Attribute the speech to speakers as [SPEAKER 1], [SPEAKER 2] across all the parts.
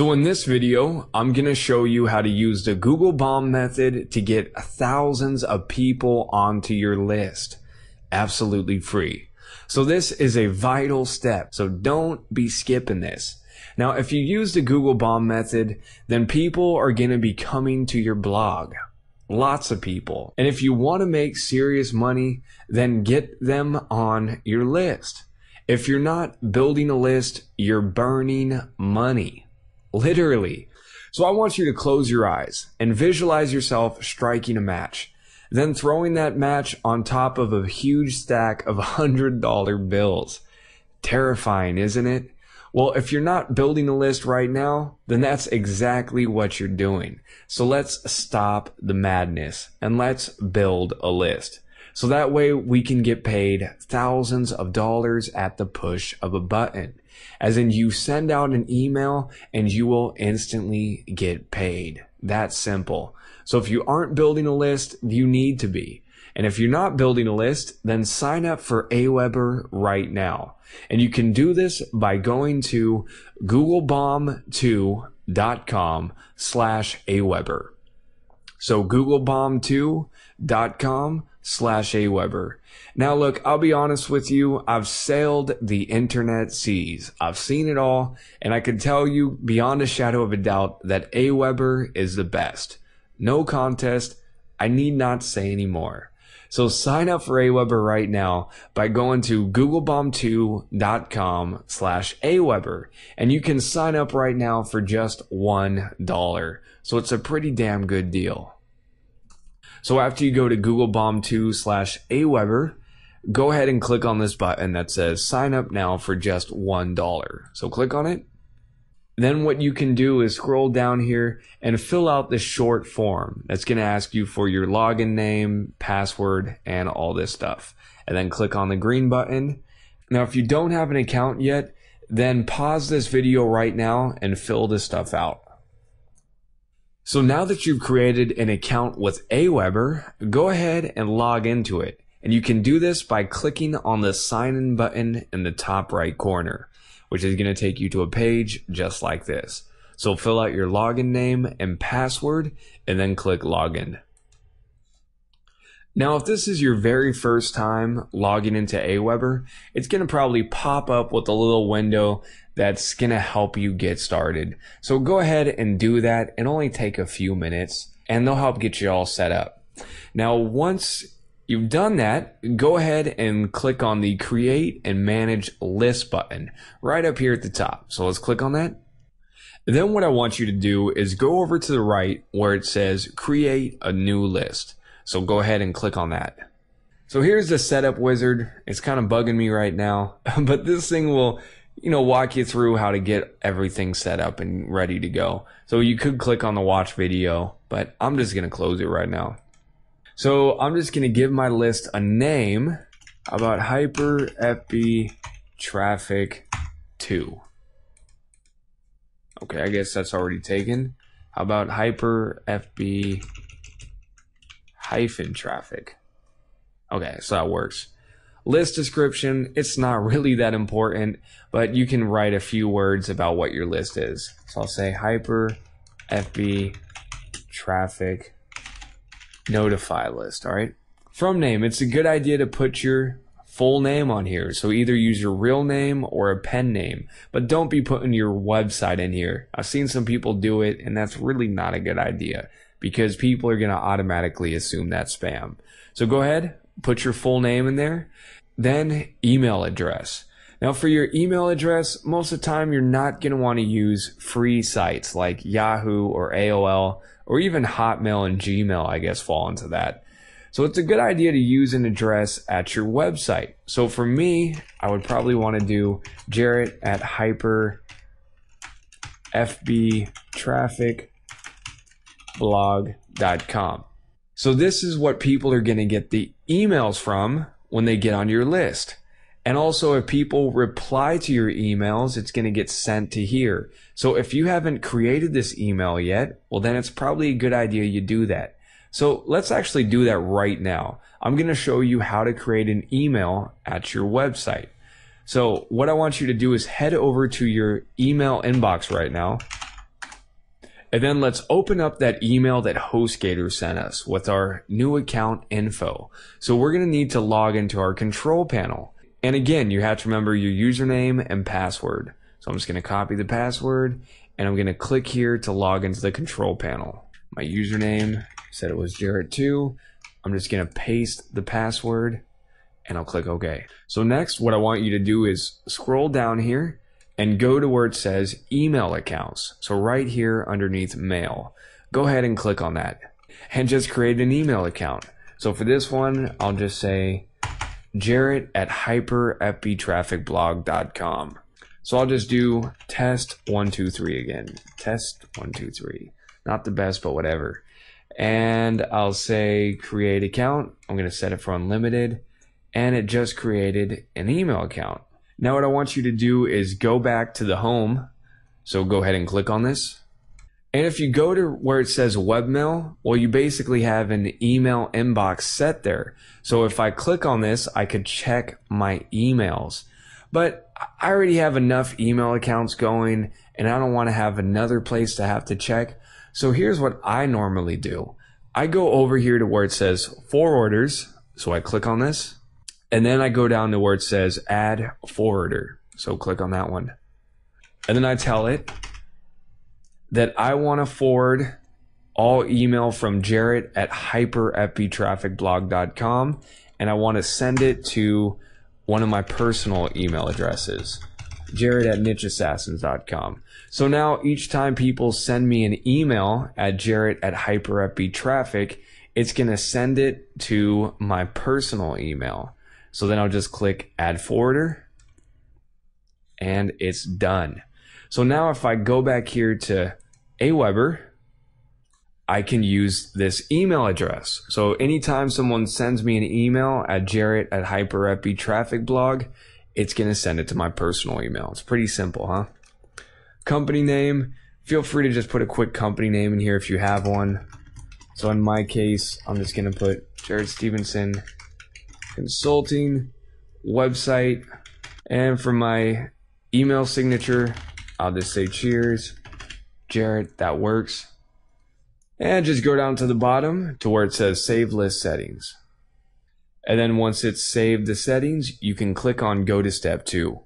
[SPEAKER 1] So in this video, I'm going to show you how to use the Google Bomb method to get thousands of people onto your list. Absolutely free. So this is a vital step, so don't be skipping this. Now, if you use the Google Bomb method, then people are going to be coming to your blog. Lots of people. And if you want to make serious money, then get them on your list. If you're not building a list, you're burning money. Literally. So I want you to close your eyes and visualize yourself striking a match, then throwing that match on top of a huge stack of $100 bills. Terrifying, isn't it? Well, if you're not building a list right now, then that's exactly what you're doing. So let's stop the madness and let's build a list. So that way we can get paid thousands of dollars at the push of a button. As in, you send out an email and you will instantly get paid. That's simple. So if you aren't building a list, you need to be. And if you're not building a list, then sign up for Aweber right now. And you can do this by going to googlebomb2.com/Aweber. So googlebomb2.com/Aweber. Now look, I'll be honest with you, I've sailed the internet seas. I've seen it all, and I can tell you beyond a shadow of a doubt that Aweber is the best. No contest, I need not say any more. So sign up for Aweber right now by going to googlebomb2.com/Aweber, and you can sign up right now for just $1. So it's a pretty damn good deal. So after you go to googlebomb2/Aweber, go ahead and click on this button that says sign up now for just $1. So click on it. Then what you can do is scroll down here and fill out the short form that's going to ask you for your login name, password, and all this stuff. And then click on the green button. Now, if you don't have an account yet, then pause this video right now and fill this stuff out. So now that you've created an account with Aweber, go ahead and log into it. And you can do this by clicking on the sign in button in the top right corner, which is going to take you to a page just like this. So fill out your login name and password and then click login. Now, if this is your very first time logging into Aweber, it's going to probably pop up with a little window that's going to help you get started. So go ahead and do that. It'll only take a few minutes and they'll help get you all set up. Now, once you've done that, go ahead and click on the Create and Manage List button right up here at the top. So let's click on that. Then what I want you to do is go over to the right where it says Create a New List. So go ahead and click on that. So here's the setup wizard. It's kind of bugging me right now, but this thing will, walk you through how to get everything set up and ready to go. So you could click on the watch video, but I'm just going to close it right now. So I'm just going to give my list a name. How about Hyper FB Traffic 2? Okay, I guess that's already taken. How about Hyper FB hyphen traffic? Okay, so that works. List description, it's not really that important, but you can write a few words about what your list is. So I'll say Hyper FB Traffic Notify List. All right. From name, it's a good idea to put your full name on here. So either use your real name or a pen name, but don't be putting your website in here. I've seen some people do it, and that's really not a good idea because people are going to automatically assume that's spam. So go ahead, put your full name in there, then email address. Now for your email address, most of the time you're not going to want to use free sites like Yahoo or AOL, or even Hotmail and Gmail, I guess, fall into that. So it's a good idea to use an address at your website. So for me, I would probably want to do jarrett@hyperfbtrafficblog.com. So this is what people are going to get the emails from when they get on your list. And also, if people reply to your emails, it's going to get sent to here. So if you haven't created this email yet, well, then it's probably a good idea you do that. So let's actually do that right now. I'm going to show you how to create an email at your website. So what I want you to do is head over to your email inbox right now And then let's open up that email that HostGator sent us with our new account info. So we're going to need to log into our control panel. And again, you have to remember your username and password. So I'm just going to copy the password and I'm going to click here to log into the control panel. My username said it was Jarrett2. I'm just going to paste the password and I'll click OK. So next, what I want you to do is scroll down here and go to where it says email accounts. So right here underneath mail, go ahead and click on that and just create an email account. So for this one, I'll just say Jarrett@hyperfbtrafficblog.com. So I'll just do test123 again. Test123. Not the best, but whatever. And I'll say create account. I'm going to set it for unlimited. And it just created an email account. Now what I want you to do is go back to the home. So go ahead and click on this. And if you go to where it says webmail, well, you basically have an email inbox set there. So if I click on this, I could check my emails. But I already have enough email accounts going and I don't want to have another place to have to check. So here's what I normally do. I go over here to where it says forwarders. So I click on this. And then I go down to where it says add forwarder. So click on that one. And then I tell it that I want to forward all email from Jarrett@hyperfbtrafficblog.com. And I want to send it to one of my personal email addresses, Jarrett@nicheassassins.com. So now each time people send me an email at Jarrett@hyperfbtraffic, it's going to send it to my personal email. So then I'll just click add forwarder and it's done. So now if I go back here to Aweber, I can use this email address. So anytime someone sends me an email at Jarrett@hyperfbtrafficblog, it's going to send it to my personal email. It's pretty simple, huh? Company name, feel free to just put a quick company name in here if you have one. So in my case, I'm just going to put Jarrett Stevenson Consulting, website, and for my email signature, I'll just say cheers, Jarrett, that works. And just go down to the bottom to where it says save list settings. And then once it's saved the settings, you can click on go to step 2.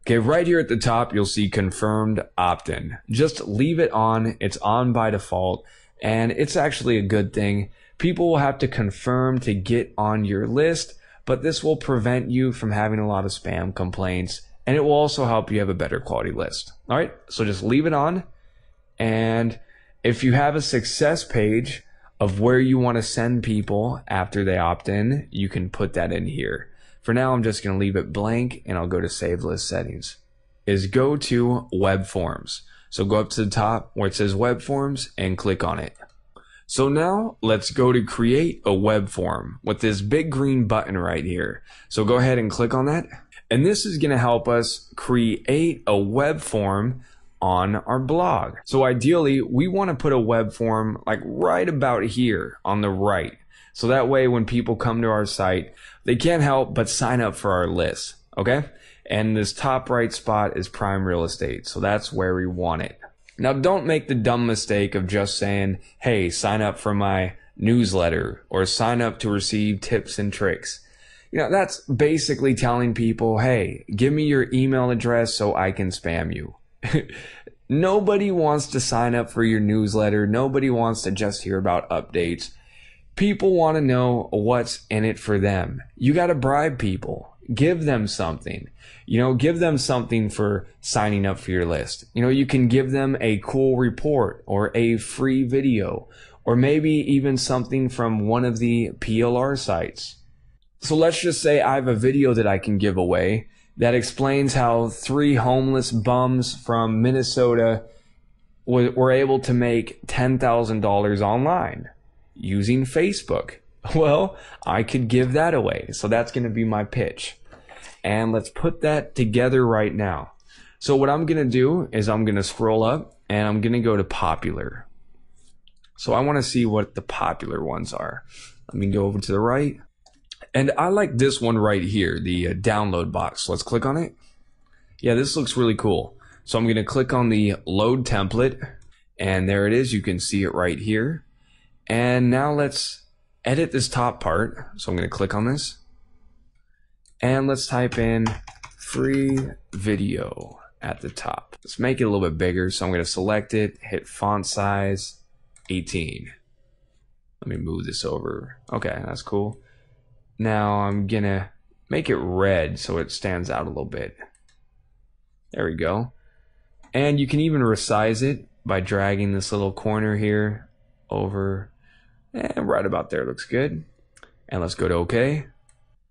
[SPEAKER 1] Okay, right here at the top, you'll see confirmed opt-in. Just leave it on. It's on by default, and it's actually a good thing. People will have to confirm to get on your list, but this will prevent you from having a lot of spam complaints, and it will also help you have a better quality list. All right, so just leave it on, and if you have a success page of where you want to send people after they opt in, you can put that in here. For now, I'm just going to leave it blank, and I'll go to save list settings. Is go to web forms. So go up to the top where it says web forms and click on it. So now let's go to create a web form with this big green button right here. So go ahead and click on that. And this is going to help us create a web form on our blog. So ideally, we want to put a web form like right about here on the right. So that way when people come to our site, they can't help but sign up for our list. Okay? And this top right spot is prime real estate. So that's where we want it. Now, don't make the dumb mistake of just saying, hey, sign up for my newsletter or sign up to receive tips and tricks. You know, that's basically telling people, hey, give me your email address so I can spam you. Nobody wants to sign up for your newsletter. Nobody wants to just hear about updates. People want to know what's in it for them. You got to bribe people. Give them something. You know, give them something for signing up for your list. You know, you can give them a cool report or a free video or maybe even something from one of the PLR sites. So let's just say I have a video that I can give away that explains how 3 homeless bums from Minnesota were able to make $10,000 online using Facebook. Well, I could give that away. So that's going to be my pitch. And let's put that together right now. So what I'm going to do is I'm going to scroll up and I'm going to go to popular. So I want to see what the popular ones are. Let me go over to the right. And I like this one right here, the download box. Let's click on it. Yeah, this looks really cool. So I'm going to click on the load template. And there it is. You can see it right here. And now let's edit this top part. So I'm going to click on this. And let's type in free video at the top. Let's make it a little bit bigger. So I'm going to select it, hit font size 18. Let me move this over. Okay, that's cool. Now I'm going to make it red so it stands out a little bit. There we go. And you can even resize it by dragging this little corner here over. And right about there looks good. And let's go to OK.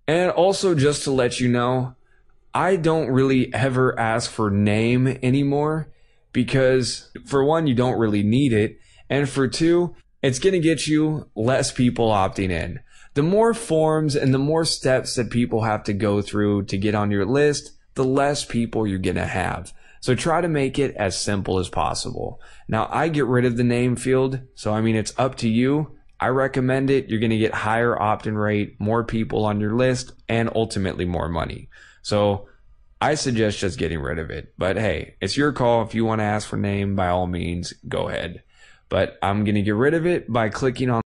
[SPEAKER 1] And also, just to let you know, I don't really ever ask for name anymore because, for one, you don't really need it. And for two, it's going to get you less people opting in. The more forms and the more steps that people have to go through to get on your list, the less people you're going to have. So try to make it as simple as possible. Now, I get rid of the name field. So, I mean, it's up to you. I recommend it. You're going to get higher opt-in rate, more people on your list, and ultimately more money. So I suggest just getting rid of it. But hey, it's your call. If you want to ask for name, by all means, go ahead. But I'm going to get rid of it by clicking on